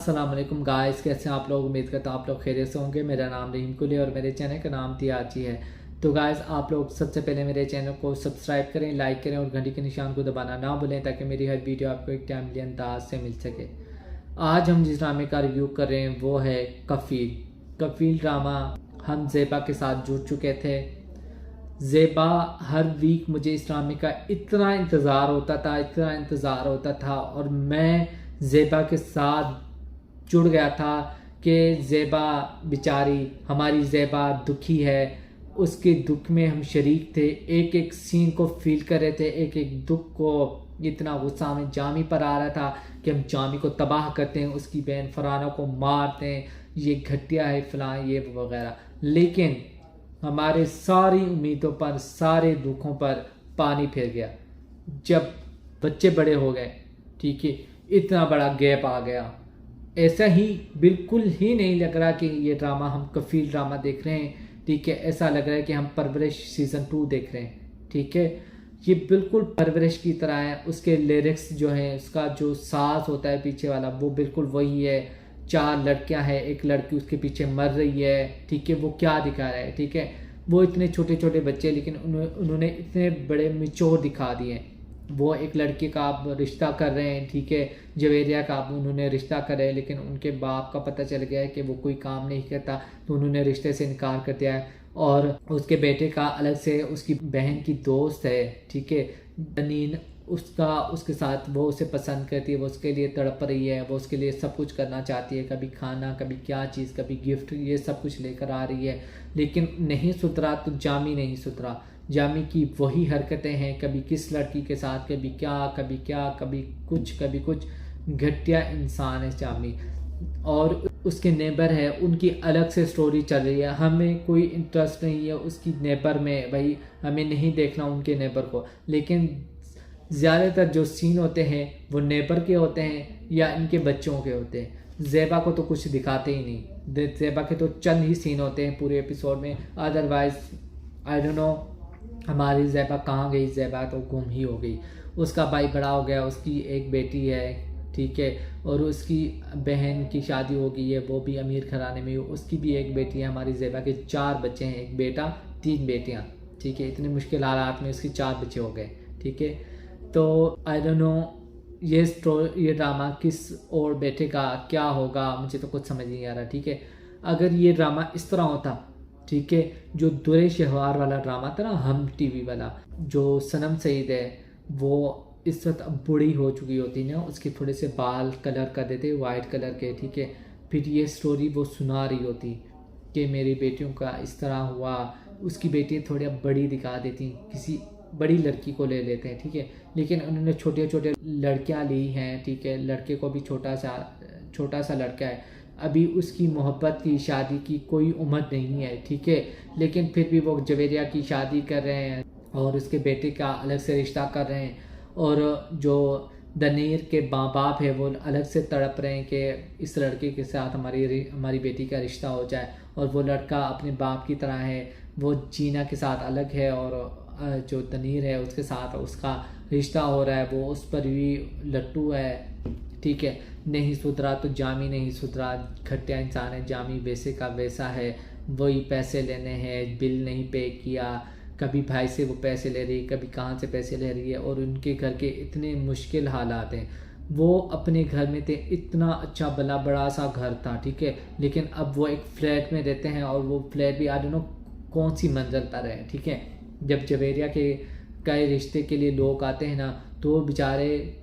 अस्सलाम वालेकुम गाइस, कैसे हैं आप लोग। उम्मीद करता हूँ आप लोग खैरियत से होंगे। मेरा नाम रहीम कुली और मेरे चैनल का नाम तियाची है। तो गाइस, आप लोग सबसे पहले मेरे चैनल को सब्सक्राइब करें, लाइक करें और घंटी के निशान को दबाना ना भूलें ताकि मेरी हर वीडियो आपको एक टाइमली अंदाज से मिल सके। आज हम जिस ड्रामे का रिव्यू कर रहे हैं वो है कफील। कफील ड्रामा हम ज़ेबा के साथ जुड़ चुके थे। ज़ेबा हर वीक मुझे इस ड्रामे का इतना इंतज़ार होता था और मैं ज़ेबा के साथ जुड़ गया था कि ज़ेबा बेचारी, हमारी ज़ेबा दुखी है, उसके दुख में हम शरीक थे। एक एक सीन को फील कर रहे थे, एक एक दुख को। इतना गुस्सा हमें जामी पर आ रहा था कि हम जामी को तबाह करते हैं, उसकी बहन फराना को मारते हैं, ये घटिया है फलां ये वगैरह। लेकिन हमारे सारी उम्मीदों पर, सारे दुखों पर पानी फिर गया जब बच्चे बड़े हो गए। ठीक है, इतना बड़ा गैप आ गया। ऐसा ही बिल्कुल ही नहीं लग रहा कि ये ड्रामा हम कफील ड्रामा देख रहे हैं। ठीक है, ऐसा लग रहा है कि हम परवरिश सीज़न 2 देख रहे हैं। ठीक है, ये बिल्कुल परवरिश की तरह है। उसके लिरिक्स जो है, उसका जो साज होता है पीछे वाला, वो बिल्कुल वही है। 4 लड़कियां हैं, एक लड़की उसके पीछे मर रही है। ठीक है, वो क्या दिखा रहा है। ठीक है, वो इतने छोटे छोटे बच्चे, लेकिन उन्होंने इतने बड़े मिचोर दिखा दिए। वो एक लड़के का आप रिश्ता कर रहे हैं, ठीक है, जवेरिया का आप उन्होंने रिश्ता कर रहे हैं, लेकिन उनके बाप का पता चल गया है कि वो कोई काम नहीं करता, तो उन्होंने रिश्ते से इनकार कर दिया है। और उसके बेटे का अलग से उसकी बहन की दोस्त है, ठीक है, दनीन, उसके साथ वो उसे पसंद करती है, वो उसके लिए तड़प रही है, वो उसके लिए सब कुछ करना चाहती है, कभी खाना, कभी क्या चीज़, कभी गिफ्ट, ये सब कुछ लेकर आ रही है। लेकिन नहीं सुधरा तो जामी नहीं सुधरा। जामी की वही हरकतें हैं, कभी किस लड़की के साथ, कभी क्या, कभी कुछ। घटिया इंसान है जामी। और उसके नेबर है, उनकी अलग से स्टोरी चल रही है, हमें कोई इंटरेस्ट नहीं है उसकी नेबर में। भाई, हमें नहीं देखना उनके नेबर को। लेकिन ज़्यादातर जो सीन होते हैं वो नेबर के होते हैं या इनके बच्चों के होते हैं। ज़ेबा को तो कुछ दिखाते ही नहीं। ज़ेबा के तो चंद ही सीन होते हैं पूरे एपिसोड में, अदरवाइज आई डोंट नो हमारी ज़ेबा कहाँ गई। ज़ेबा तो गुम ही हो गई। उसका भाई बड़ा हो गया, उसकी एक बेटी है, ठीक है, और उसकी बहन की शादी हो गई है, वो भी अमीर घराने में, उसकी भी एक बेटी है। हमारी ज़ेबा के 4 बच्चे हैं, एक बेटा 3 बेटियां। ठीक है, इतने मुश्किल हालात में उसके 4 बच्चे हो गए। ठीक है, तो आई डोंट नो ये ड्रामा किस और बेटे का क्या होगा, मुझे तो कुछ समझ नहीं आ रहा। ठीक है, अगर ये ड्रामा इस तरह होता, ठीक है, जो दुरे शहवार वाला ड्रामा था ना, हम टीवी वाला, जो सनम सईद है वो इस वक्त अब बूढ़ी हो चुकी होती ना, उसके थोड़े से बाल कलर कर देते वाइट कलर के। ठीक है, फिर ये स्टोरी वो सुना रही होती कि मेरी बेटियों का इस तरह हुआ। उसकी बेटी थोड़ी बड़ी दिखा देती, किसी बड़ी लड़की को ले लेते हैं। ठीक है, लेकिन उन्होंने छोटे छोटे लड़कियां ली हैं। ठीक है, लड़के को भी छोटा सा लड़का है, अभी उसकी मोहब्बत की, शादी की कोई उम्र नहीं है। ठीक है, लेकिन फिर भी वो जवेरिया की शादी कर रहे हैं और उसके बेटे का अलग से रिश्ता कर रहे हैं। और जो दनीर के माँ बाप है वो अलग से तड़प रहे हैं कि इस लड़के के साथ हमारी बेटी का रिश्ता हो जाए। और वो लड़का अपने बाप की तरह है, वो जीना के साथ अलग है, और जो दनीर है उसके साथ उसका रिश्ता हो रहा है, वो उस पर भी लट्टू है। ठीक है, नहीं सुधरा तो जामी नहीं सुधरा, घटिया इंसान है जामी, वैसे का वैसा है। वही पैसे लेने हैं, बिल नहीं पे किया, कभी भाई से वो पैसे ले रही, कभी कहाँ से पैसे ले रही है। और उनके घर के इतने मुश्किल हालात हैं। वो अपने घर में थे, इतना अच्छा भला बड़ा सा घर था, ठीक है, लेकिन अब वो एक फ्लैट में रहते हैं, और वो फ्लैट भी आई डोंट नो कौन सी मंजिल पर है। ठीक है, जब जवेरिया के कई रिश्ते के लिए लोग आते हैं ना, तो वो बेचारे,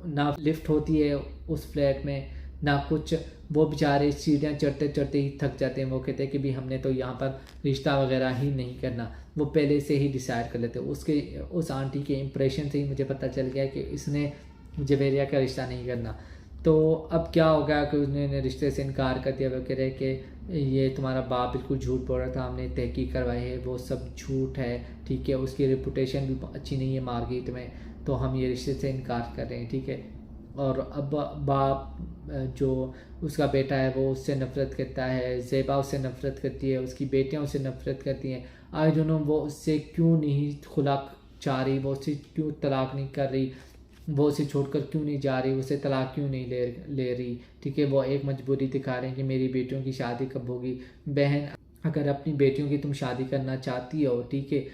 ना लिफ्ट होती है उस फ्लैट में, ना कुछ, वो बेचारे सीढ़ियाँ चढ़ते चढ़ते ही थक जाते हैं। वो कहते हैं कि भी हमने तो यहाँ पर रिश्ता वगैरह ही नहीं करना, वो पहले से ही डिसाइड कर लेते। उस आंटी के इम्प्रेशन से ही मुझे पता चल गया कि इसने जवेरिया का रिश्ता नहीं करना। तो अब क्या होगा कि उन्होंने रिश्ते से इनकार कर दिया। वो कह रहे कि ये तुम्हारा बाप बिल्कुल झूठ बोल रहा था, हमने तहकीक करवाई है, वो सब झूठ है। ठीक है, उसकी रेपुटेशन भी अच्छी नहीं है मार्केट में, तो हम ये रिश्ते से इनकार कर रहे हैं। ठीक है, और अब बाप, जो उसका बेटा है, वो उससे नफ़रत करता है, ज़ेबा उससे नफ़रत करती है, उसकी बेटियां उससे नफ़रत करती हैं। आई डोंट नो वो उससे क्यों नहीं खुला चाह रही, वो उससे क्यों तलाक नहीं कर रही। वो उसे छोड़कर क्यों नहीं जा रही, उसे तलाक क्यों नहीं ले रही। ठीक है, वो एक मजबूरी दिखा रहे हैं कि मेरी बेटियों की शादी कब होगी। बहन, अगर अपनी बेटियों की तुम शादी करना चाहती हो, ठीक है,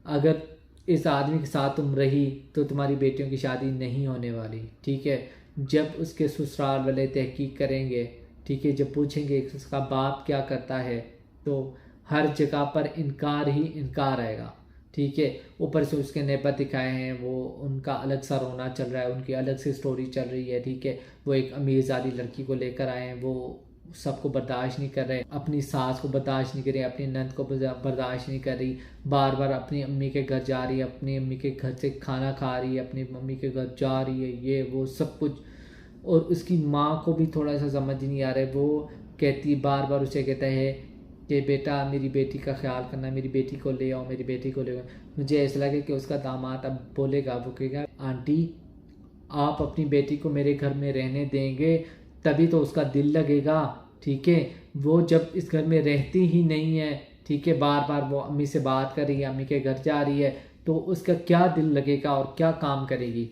अगर इस आदमी के साथ तुम रही तो तुम्हारी बेटियों की शादी नहीं होने वाली। ठीक है, जब उसके ससुराल वाले तहकीक करेंगे, ठीक है, जब पूछेंगे कि उसका बाप क्या करता है, तो हर जगह पर इनकार ही इनकार आएगा। ठीक है, ऊपर से उसके नेबर दिखाए हैं, वो उनका अलग सा रोना चल रहा है, उनकी अलग से स्टोरी चल रही है। ठीक है, वो एक अमीरजादी लड़की को लेकर आए हैं, वो सबको बर्दाश्त नहीं कर रहे, अपनी सास को बर्दाश्त नहीं कर रही, अपनी नंद को बर्दाश्त नहीं कर रही, बार बार अपनी अम्मी के घर जा रही है, अपनी अम्मी के घर से खाना खा रही है, अपनी मम्मी के घर जा रही है, ये वो सब कुछ। और उसकी माँ को भी थोड़ा सा समझ नहीं आ रहा है, वो कहती बार बार उसे कहता है कि बेटा मेरी बेटी का ख्याल करना, मेरी बेटी को ले आओ, मेरी बेटी को ले आओ। मुझे ऐसा लगे कि उसका दामाद अब बोलेगा, वो कहेगा आंटी आप अपनी बेटी को मेरे घर में रहने देंगे तभी तो उसका दिल लगेगा। ठीक है, वो जब इस घर में रहती ही नहीं है, ठीक है, बार बार वो अम्मी से बात कर रही है, अम्मी के घर जा रही है, तो उसका क्या दिल लगेगा और क्या काम करेगी।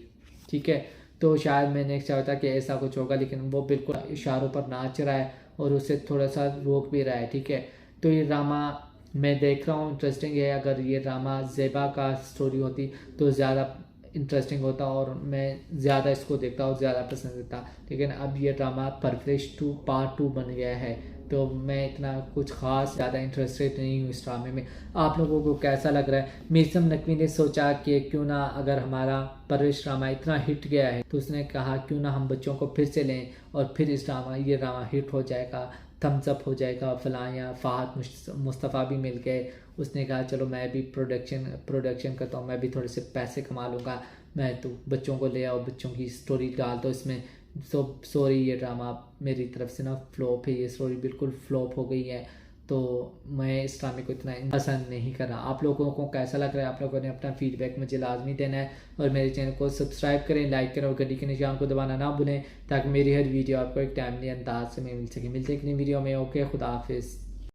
ठीक है, तो शायद मैंने चाहता कि ऐसा कुछ होगा, लेकिन वो बिल्कुल इशारों पर नाच रहा है और उसे थोड़ा सा रोक भी रहा है। ठीक है, तो ये ड्रामा मैं देख रहा हूँ, इंटरेस्टिंग है। अगर ये ड्रामा ज़ेबा का स्टोरी होती तो ज़्यादा इंटरेस्टिंग होता और मैं ज़्यादा इसको देखता और ज़्यादा पसंद करता। लेकिन अब ये ड्रामा परवरिश 2 पार्ट 2 बन गया है, तो मैं इतना कुछ ख़ास ज़्यादा इंटरेस्टेड नहीं हूँ इस ड्रामे में। आप लोगों को कैसा लग रहा है? मीसम नकवी ने सोचा कि क्यों ना, अगर हमारा परवरिश ड्रामा इतना हिट गया है तो उसने कहा क्यों ना हम बच्चों को फिर से लें और फिर ये ड्रामा हिट हो जाएगा, थम्स अप हो जाएगा। फलां फ़ाहद मुस्तफ़ा भी मिल गए, उसने कहा चलो मैं भी प्रोडक्शन करता हूँ, मैं भी थोड़े से पैसे कमा लूँगा, मैं तो बच्चों को ले आओ, बच्चों की स्टोरी डाल दो इसमें। सॉरी ये ड्रामा मेरी तरफ से ना फ्लॉप है, ये स्टोरी बिल्कुल फ्लॉप हो गई है, तो मैं इस ड्रामे को इतना पसंद नहीं कर रहा। आप लोगों को कैसा लग रहा है? आप लोगों ने अपना फीडबैक मुझे लाजमी देना है और मेरे चैनल को सब्सक्राइब करें, लाइक करें और घंटी के निशान को दबाना ना भूलें, ताकि मेरी हर वीडियो आपको एक टाइमली अंदाज से मिल सके। मिलते हैं एक नई वीडियो में। ओके, खुदा हाफिज़।